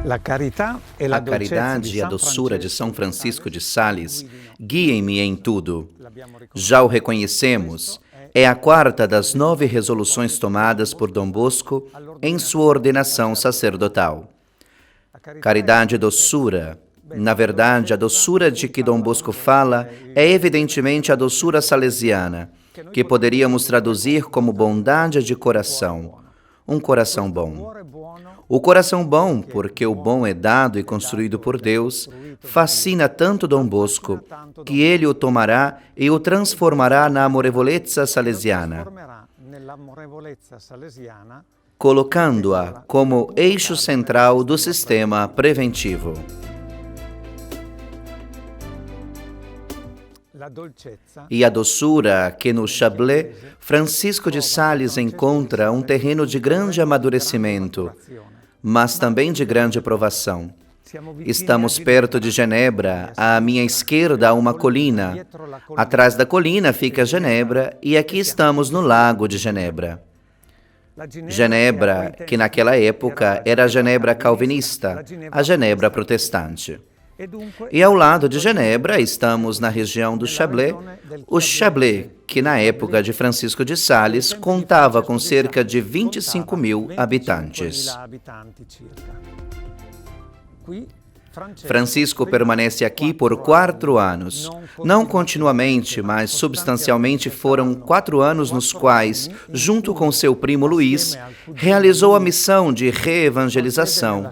A caridade e a doçura de São Francisco de Sales guiem-me em tudo. Já o reconhecemos, é a quarta das 9 resoluções tomadas por Dom Bosco em sua ordenação sacerdotal. Caridade e doçura. Na verdade, a doçura de que Dom Bosco fala é evidentemente a doçura salesiana, que poderíamos traduzir como bondade de coração, um coração bom. O coração bom, porque o bom é dado e construído por Deus, fascina tanto Dom Bosco, que ele o tomará e o transformará na amorevolezza salesiana, colocando-a como eixo central do sistema preventivo. E a doçura que no Chablais, Francisco de Sales encontra um terreno de grande amadurecimento, mas também de grande provação. Estamos perto de Genebra, à minha esquerda há uma colina. Atrás da colina fica Genebra e aqui estamos no lago de Genebra. Genebra, que naquela época era a Genebra calvinista, a Genebra protestante. E ao lado de Genebra estamos na região do Chablais, o Chablais, que na época de Francisco de Sales contava com cerca de 25.000 habitantes. Francisco permanece aqui por 4 anos. Não continuamente, mas substancialmente foram 4 anos nos quais, junto com seu primo Luís, realizou a missão de reevangelização.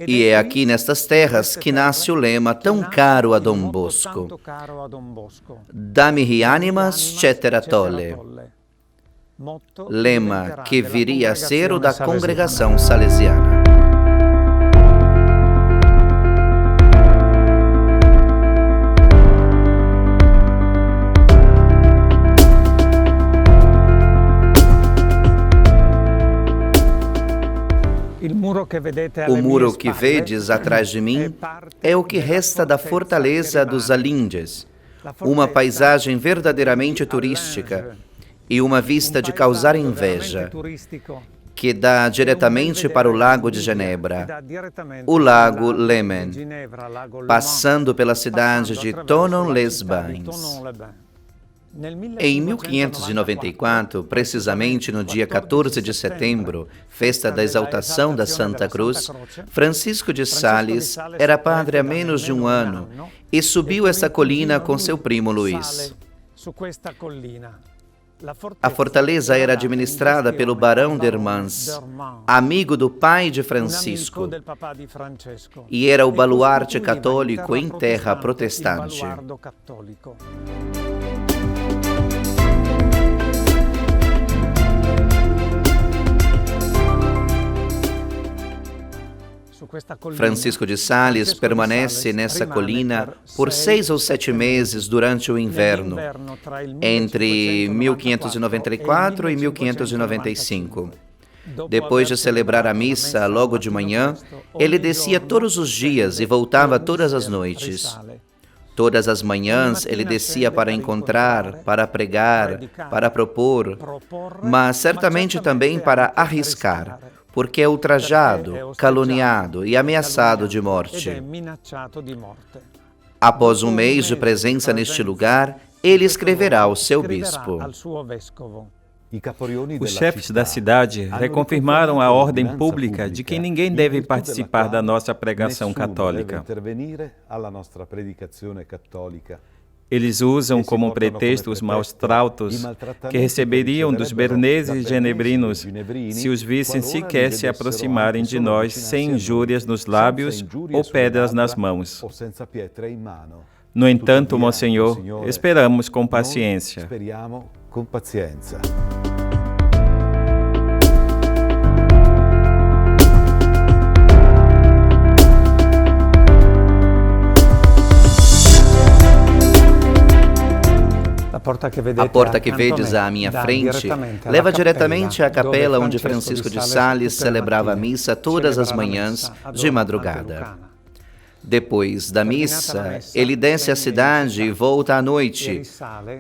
E é aqui nestas terras que nasce o lema tão caro a Dom Bosco: Damihi animas cetera tolle. Lema que viria a ser o da congregação salesiana. O muro que vedes atrás de mim é o que resta da fortaleza dos Alindes, uma paisagem verdadeiramente turística e uma vista de causar inveja, que dá diretamente para o Lago de Genebra, o Lago Leman, passando pela cidade de Thonon-les-Bains. Em 1594, precisamente no dia 14 de setembro, festa da exaltação da Santa Cruz, Francisco de Sales era padre há menos de um ano e subiu essa colina com seu primo Luís. A fortaleza era administrada pelo barão d'Hermans, amigo do pai de Francisco, e era o baluarte católico em terra protestante. Francisco de Sales permanece nessa colina por 6 ou 7 meses durante o inverno, entre 1594 e 1595. Depois de celebrar a missa logo de manhã, ele descia todos os dias e voltava todas as noites. Todas as manhãs ele descia para encontrar, para pregar, para propor, mas certamente também para arriscar, porque é ultrajado, caluniado e ameaçado de morte. Após um mês de presença neste lugar, ele escreverá ao seu bispo. Os chefes da cidade reconfirmaram a ordem pública de que ninguém deve participar da nossa pregação católica. Eles usam como pretexto os maus tratos que receberiam dos berneses e genebrinos se os vissem sequer se aproximarem de nós sem injúrias nos lábios ou pedras nas mãos. No entanto, Monsenhor, esperamos com paciência. A porta que vedes à minha frente leva diretamente à capela onde Francisco de Sales celebrava a missa todas as manhãs de madrugada. Depois da missa, ele desce à cidade e volta à noite,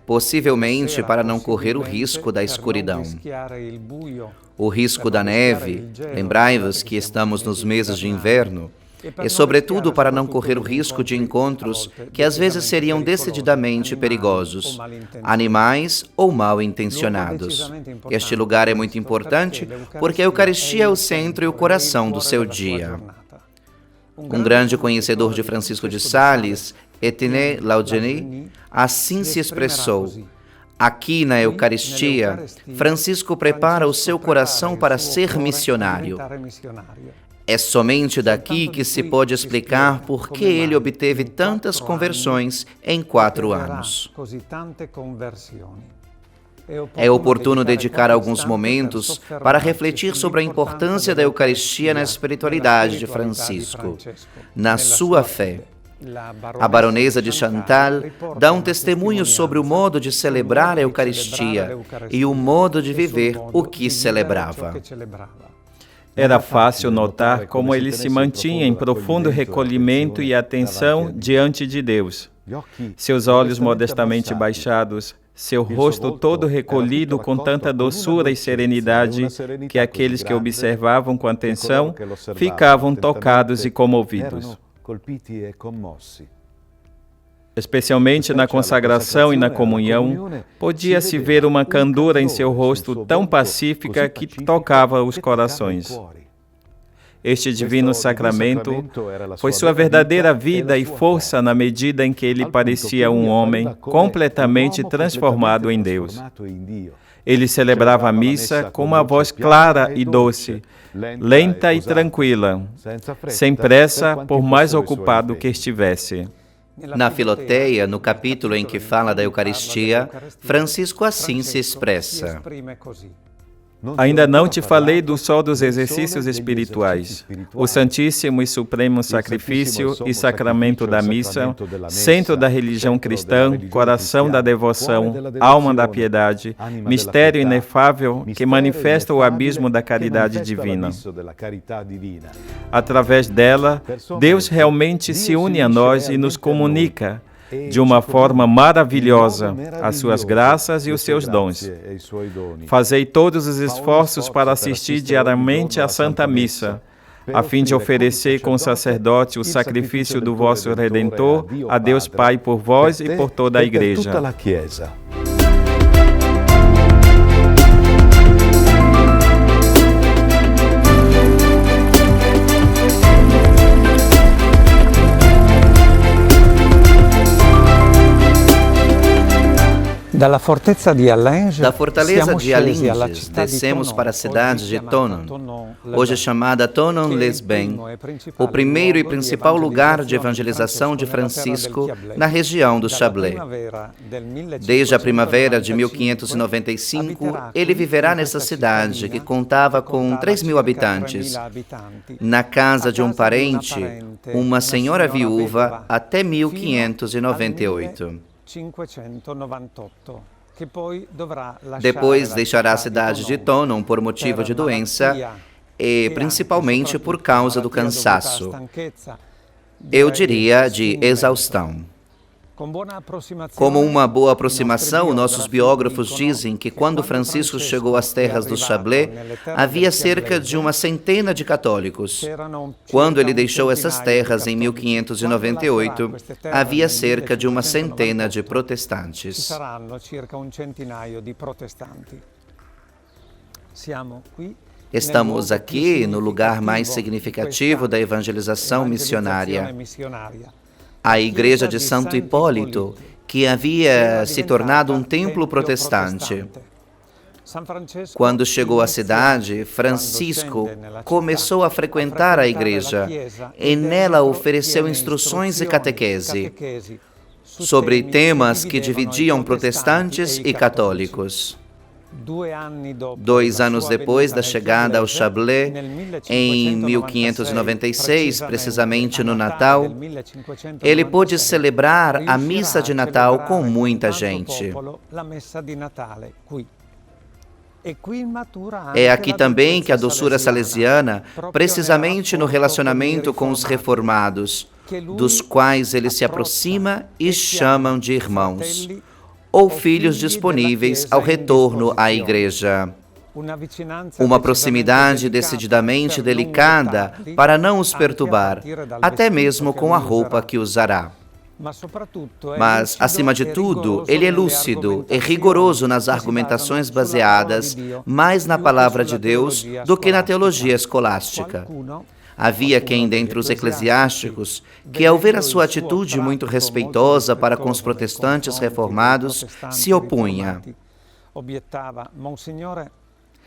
possivelmente para não correr o risco da escuridão. O risco da neve, lembrai-vos que estamos nos meses de inverno, e, sobretudo, para não correr o risco de encontros que às vezes seriam decididamente perigosos, animais ou mal intencionados. Este lugar é muito importante porque a Eucaristia é o centro e o coração do seu dia. Um grande conhecedor de Francisco de Sales, Etienne Laudeni, assim se expressou: aqui na Eucaristia, Francisco prepara o seu coração para ser missionário. É somente daqui que se pode explicar por que ele obteve tantas conversões em 4 anos. É oportuno dedicar alguns momentos para refletir sobre a importância da Eucaristia na espiritualidade de Francisco, na sua fé. A baronesa de Chantal dá um testemunho sobre o modo de celebrar a Eucaristia e o modo de viver o que celebrava. Era fácil notar como ele se mantinha em profundo recolhimento e atenção diante de Deus. Seus olhos modestamente baixados, seu rosto todo recolhido com tanta doçura e serenidade que aqueles que observavam com atenção ficavam tocados e comovidos. Especialmente na consagração e na comunhão, podia-se ver uma candura em seu rosto tão pacífica que tocava os corações. Este divino sacramento foi sua verdadeira vida e força na medida em que ele parecia um homem completamente transformado em Deus. Ele celebrava a missa com uma voz clara e doce, lenta e tranquila, sem pressa, por mais ocupado que estivesse. Na Filoteia, no capítulo em que fala da Eucaristia, Francisco assim se expressa: ainda não te falei do só dos exercícios espirituais, o Santíssimo e Supremo Sacrifício e Sacramento da Missa, centro da religião cristã, coração da devoção, alma da piedade, mistério inefável que manifesta o abismo da caridade divina. Através dela, Deus realmente se une a nós e nos comunica, de uma forma maravilhosa, as suas graças e os seus dons. Fazei todos os esforços para assistir diariamente à Santa Missa, a fim de oferecer com o sacerdote o sacrifício do vosso Redentor a Deus Pai por vós e por toda a Igreja. Da fortaleza de Allinges, descemos para a cidade de Thonon, hoje chamada Thonon-les-Bains, o primeiro e principal lugar de evangelização de Francisco na região do Chablais. Desde a primavera de 1595, ele viverá nessa cidade, que contava com 3.000 habitantes, na casa de um parente, uma senhora viúva, até 1598. Depois deixará a cidade de Thonon por motivo de doença e principalmente por causa do cansaço, eu diria de exaustão. Como uma boa aproximação, nossos biógrafos dizem que quando Francisco chegou às terras do Chablais, havia cerca de 100 de católicos. Quando ele deixou essas terras em 1598, havia cerca de 100 de protestantes. Estamos aqui no lugar mais significativo da evangelização missionária, a Igreja de Santo Hipólito, que havia se tornado um templo protestante. Quando chegou à cidade, Francisco começou a frequentar a igreja e nela ofereceu instruções e catequese sobre temas que dividiam protestantes e católicos. 2 anos depois da chegada ao Chablais, em 1596, precisamente no Natal, ele pôde celebrar a missa de Natal com muita gente. É aqui também que a doçura salesiana, precisamente no relacionamento com os reformados, dos quais ele se aproxima e chamam de irmãos, ou filhos disponíveis ao retorno à igreja. Uma proximidade decididamente delicada para não os perturbar, até mesmo com a roupa que usará. Mas, acima de tudo, ele é lúcido e rigoroso nas argumentações baseadas mais na palavra de Deus do que na teologia escolástica. Havia quem, dentre os eclesiásticos, que ao ver a sua atitude muito respeitosa para com os protestantes reformados, se opunha.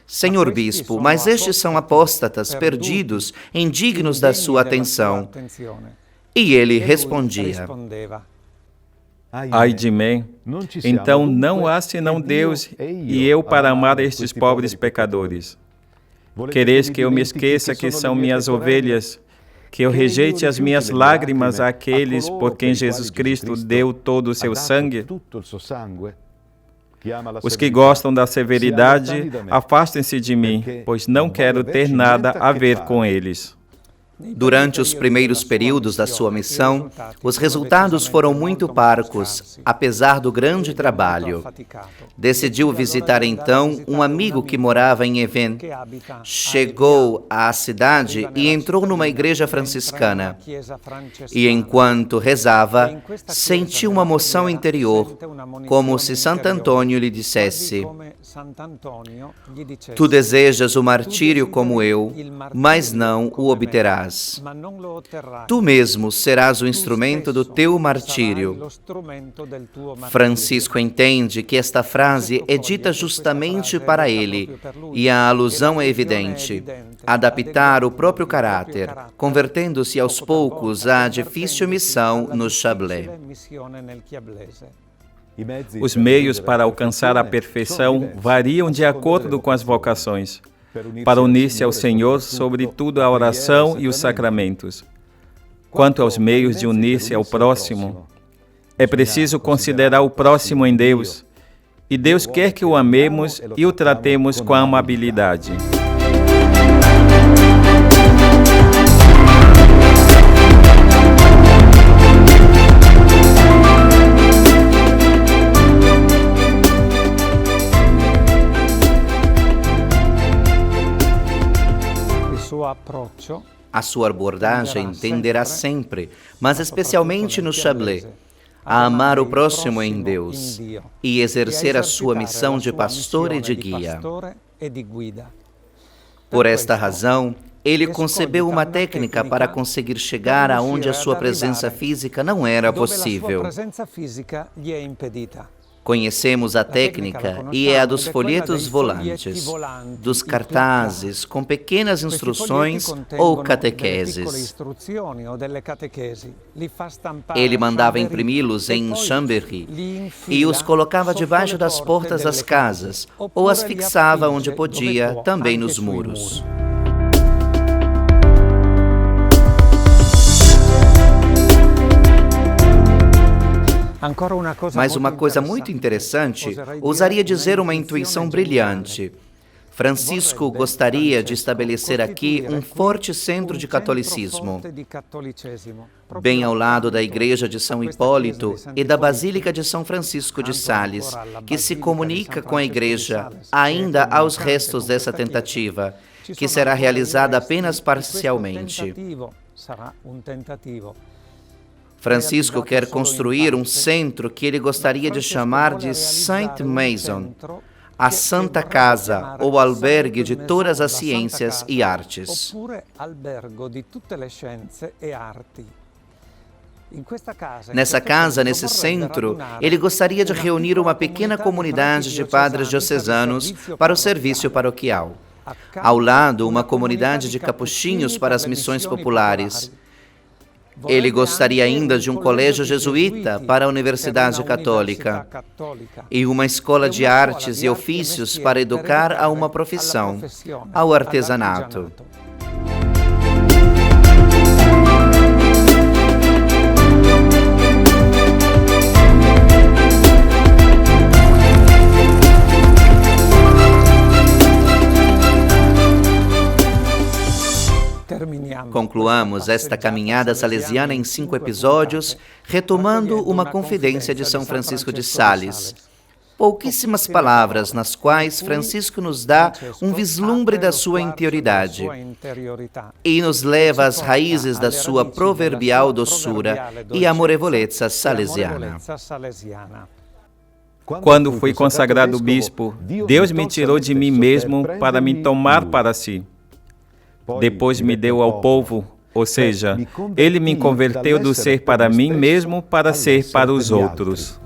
Senhor Bispo, mas estes são apóstatas, perdidos, indignos da sua atenção. E ele respondia: Ai de mim, então não há senão Deus e eu para amar estes pobres pecadores. Quereis que eu me esqueça que são minhas ovelhas, que eu rejeite as minhas lágrimas àqueles por quem Jesus Cristo deu todo o seu sangue? Os que gostam da severidade, afastem-se de mim, pois não quero ter nada a ver com eles. Durante os primeiros períodos da sua missão, os resultados foram muito parcos, apesar do grande trabalho. Decidiu visitar então um amigo que morava em Even. Chegou à cidade e entrou numa igreja franciscana. E enquanto rezava, sentiu uma moção interior, como se Santo Antônio lhe dissesse: Tu desejas o martírio como eu, mas não o obterás. Tu mesmo serás o instrumento do teu martírio. Francisco entende que esta frase é dita justamente para ele, e a alusão é evidente: adaptar o próprio caráter, convertendo-se aos poucos à difícil missão no Chablais. Os meios para alcançar a perfeição variam de acordo com as vocações. Para unir-se ao Senhor, sobretudo a oração e os sacramentos. Quanto aos meios de unir-se ao próximo, é preciso considerar o próximo em Deus, e Deus quer que o amemos e o tratemos com amabilidade. A sua abordagem tenderá sempre, mas especialmente no Chablais, a amar o próximo em Deus e exercer a sua missão de pastor e de guia. Por esta razão, ele concebeu uma técnica para conseguir chegar aonde a sua presença física não era possível. Conhecemos a técnica e é a dos folhetos volantes, dos cartazes com pequenas instruções ou catequeses. Ele mandava imprimi-los em Chambéry e os colocava debaixo das portas das casas ou as fixava onde podia, também nos muros. Mas uma coisa muito interessante, ousaria dizer uma intuição brilhante. Francisco gostaria de estabelecer aqui um forte centro de catolicismo, bem ao lado da igreja de São Hipólito e da Basílica de São Francisco de Sales, que se comunica com a igreja ainda aos restos dessa tentativa, que será realizada apenas parcialmente. Francisco quer construir um centro que ele gostaria de chamar de Sainte Maison, a Santa Casa ou albergue de todas as ciências e artes. Nessa casa, nesse centro, ele gostaria de reunir uma pequena comunidade de padres diocesanos para o serviço paroquial. Ao lado, uma comunidade de capuchinhos para as missões populares. Ele gostaria ainda de um colégio jesuíta para a Universidade Católica e uma escola de artes e ofícios para educar a uma profissão, ao artesanato. Concluamos esta caminhada salesiana em 5 episódios, retomando uma confidência de São Francisco de Sales. Pouquíssimas palavras nas quais Francisco nos dá um vislumbre da sua interioridade e nos leva às raízes da sua proverbial doçura e amorevolezza salesiana. Quando fui consagrado bispo, Deus me tirou de mim mesmo para me tomar para si. Depois me deu ao povo, ou seja, ele me converteu do ser para mim mesmo para ser para os outros.